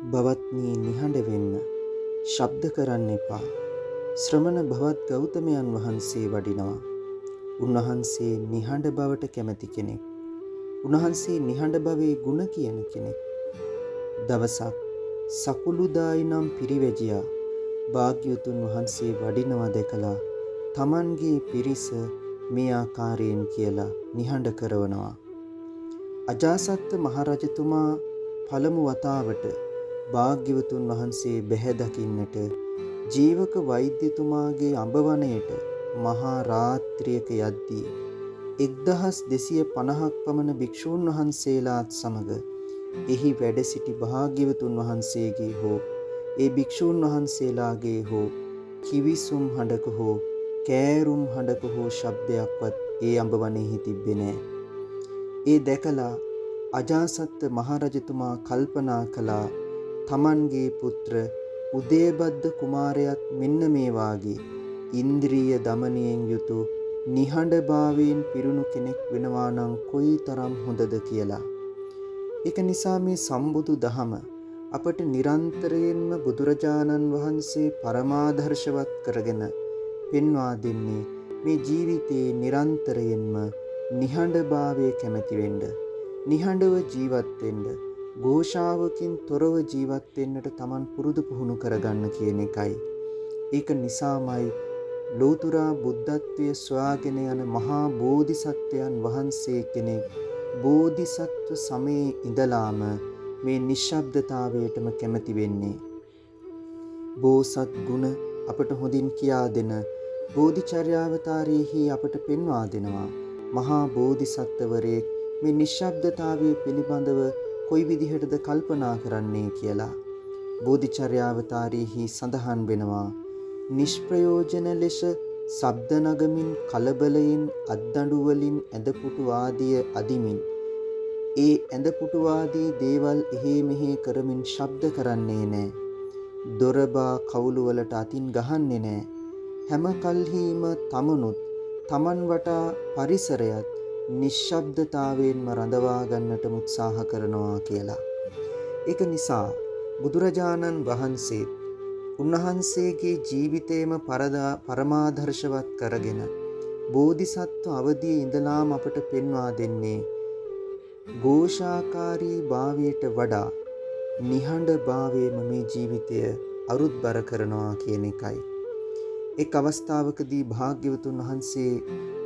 බවත්නි නිහඬ වෙන්න ශබ්ද කරන්න එපා. ශ්‍රමණ භවත් ගෞතමයන් වහන්සේ වඩිනවා. උන්වහන්සේ නිහඬ බවට කැමති කෙනෙක්. උන්වහන්සේ නිහඬ බවේ ගුණ කියන කෙනෙක්. දවසක් සකුළුදායි නම් පිරිවැජියා භාග්‍යවතුන් වහන්සේ වඩිනවා දැකලා තමන්ගේ පිරිස මේ ආකාරයෙන් කියලා නිහඬ කරවනවා. අජාසත් මහරජතුමා පළමු වතාවට භාග්‍යවතුන් වහන්සේ බැහැ දකින්නට ජීවක වෛද්‍යතුමාගේ අඹවණයට මහා රාත්‍රියක යද්දී 1250ක් පමණ භික්ෂූන් වහන්සේලාත් සමග එහි වැඩ සිටි භාග්‍යවතුන් වහන්සේගේ හෝ ඒ භික්ෂූන් වහන්සේලාගේ හෝ කිවිසුම් හඬක හෝ කෑරුම් හඬක හෝ ශබ්දයක්වත් ඒ අඹවණෙහි තිබ්බේ නැහැ. ඒ දැකලා අජාසත් මහරජතුමා කල්පනා කළා තමන්ගේ පුත්‍ර උදේබද්ද කුමාරයාත් මෙන්න මේ වාගේ ඉන්ද්‍රිය දමනයෙන් යුතු නිහඬභාවයෙන් පිරුණු කෙනෙක් වෙනවා නම් කොයිතරම් හොඳද කියලා. ඒක නිසා මේ සම්බුදු දහම අපට නිරන්තරයෙන්ම බුදුරජාණන් වහන්සේ පරමාදර්ශවත් කරගෙන පෙන්වා දෙන්නේ මේ ජීවිතයේ නිරන්තරයෙන්ම නිහඬභාවය කැමති වෙන්න, නිහඬව ජීවත් වෙන්න, ഘോഷාවකින් තොරව ජීවත් වෙන්නට Taman පුරුදු පුහුණු කරගන්න කියන එකයි. ඒක නිසාමයි ලෝතුරා බුද්ධත්වයේ සොයාගෙන යන මහා බෝධිසත්වයන් වහන්සේ කෙනෙක් බෝධිසත්ව සමයේ ඉඳලාම මේ නිශ්ශබ්දතාවයටම කැමති වෙන්නේ. බෝසත් ගුණ අපට හොඳින් කියා දෙන බෝධිචර්යාවතාරයේහි අපට පෙන්වා දෙනවා. මහා බෝධිසත්වවරයෙක් මේ නිශ්ශබ්දතාවය පිළිබඳව කොයි විදිහටද කල්පනා කරන්නේ කියලා. බෝධිචර්යාවතාරයේහි සඳහන් වෙනවා නිෂ්ප්‍රයෝජන ලෙස ශබ්ද නගමින් කලබලයෙන් අත්දඬු වලින් ඇඳපුටු ආදිය අදිමින් ඒ ඇඳපුටු ආදී දේවල් එහෙ මෙහෙ කරමින් ශබ්ද කරන්නේ නැහැ. දොරබා කවුළු වලට අතින් ගහන්නේ නැහැ. හැම කල්හිම තමනුත් තමන් වටා පරිසරයත් නිශ්ශබ්දතාවයෙන්ම රඳවා ගන්නට උත්සාහ කරනවා කියලා. ඒක නිසා බුදුරජාණන් වහන්සේ උන්වහන්සේගේ ජීවිතේම පරමාදර්ශවත් කරගෙන බෝධිසත්ව අවදියේ ඉඳලාම අපට පෙන්වා දෙන්නේ ഘോഷාකාරී භාවයට වඩා නිහඬ භාවයේම මේ ජීවිතය අරුත්බර කරනවා කියන එකයි. එක් අවස්ථාවකදී භාග්‍යවතුන් වහන්සේ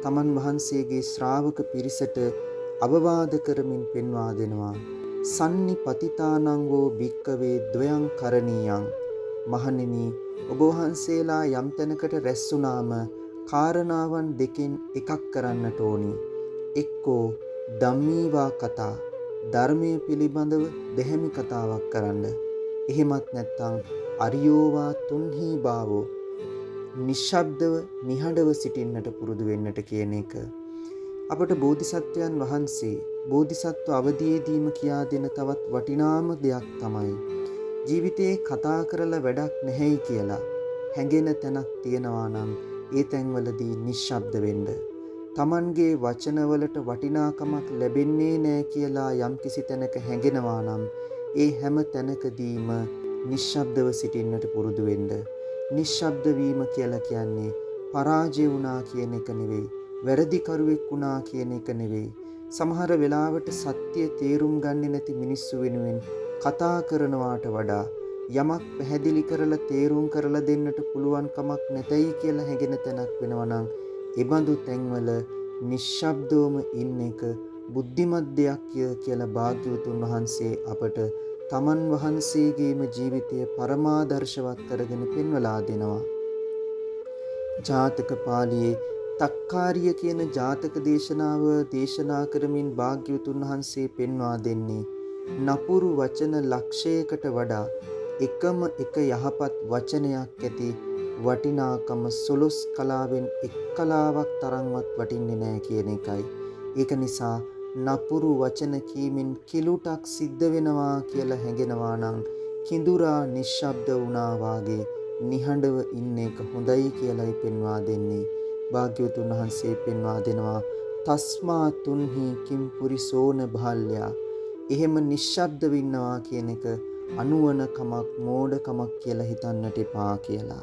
තමන් වහන්සේගේ ශ්‍රාවක පිරිසට අවවාද කරමින් පෙන්වා දෙනවා සන්නිපතිතානං වූ භික්කවේ ද්වයං කරණීයං. මහණෙනි, ඔබ වහන්සේලා යම් තැනකට රැස් වුණාම කාරණාවන් දෙකෙන් එකක් කරන්නට ඕනි. එක්කෝ ධම්මීවා කතා, ධර්මයේ පිළිබඳව දැහැමි කතාවක් කරන්න. එහෙමත් නැත්නම් අරියෝවා තුන්හි භාවෝ, නිශ්ශබ්දව නිහඬව සිටින්නට පුරුදු වෙන්නට කියන එක. අපට බෝධිසත්වයන් වහන්සේ බෝධිසත්ව අවදීදීම කියා දෙන තවත් වටිනාම දෙයක් තමයි ජීවිතේ කතා කරලා වැඩක් නැහැයි කියලා හැඟෙන තැනක් තියෙනවා නම් ඒ තැන්වලදී නිශ්ශබ්ද වෙන්න. Tamanගේ වචනවලට වටිනාකමක් ලැබෙන්නේ නැහැ කියලා යම්කිසි තැනක හැඟෙනවා නම් ඒ හැම තැනකදීම නිශ්ශබ්දව සිටින්නට පුරුදු වෙන්න. නිශ්ශබ්ද වීම කියලා කියන්නේ පරාජය වුණා කියන එක නෙවෙයි, වැරදිකරුවෙක් වුණා කියන එක නෙවෙයි. සමහර වෙලාවට සත්‍ය තේරුම් ගන්නේ නැති මිනිස්සු වෙනුවෙන් කතා කරනවාට වඩා යමක් පැහැදිලි කරලා තේරුම් කරලා දෙන්නට පුළුවන් කමක් නැතයි කියලා හැඟෙන තැනක් වෙනවා නම් ඒ බඳු තැන්වල නිශ්ශබ්දවම ඉන්න එක බුද්ධිමත් දෙයක් කියලා භාග්‍යවතුන් වහන්සේ අපට තමන් වහන්සේගේම ජීවිතය පරමාදර්ශවත් කරගෙන පෙන්වලා දෙනවා. ජාතක පාළියේ තක්කාරිය කියන ජාතක දේශනාව දේශනා කරමින් භාග්‍යවතුන් වහන්සේ පෙන්වා දෙන්නේ නපුරු වචන ලක්ෂයකට වඩා එකම එක යහපත් වචනයක් ඇති වටිනාකම 12 කලාවෙන් එක් කලාවක් තරම්වත් වටින්නේ නැහැ කියන එකයි. ඒක නිසා නපුරු වචන කීමෙන් කිලුටක් සිද්ධ වෙනවා කියලා හැඟෙනවා නම් කිඳුරා නිශ්ශබ්ද වුණා වාගේ නිහඬව ඉන්න එක හොඳයි කියලායි පෙන්වා දෙන්නේ. භාග්‍යවතුන් වහන්සේ පෙන්වා දෙනවා තස්මා තුන්හි කිම් පුරිසෝන භාල්‍යා. එහෙම නිශ්ශබ්දව ඉන්නවා කියන එක අනුවණකමක් මෝඩකමක් කියලා හිතන්නට එපා කියලා.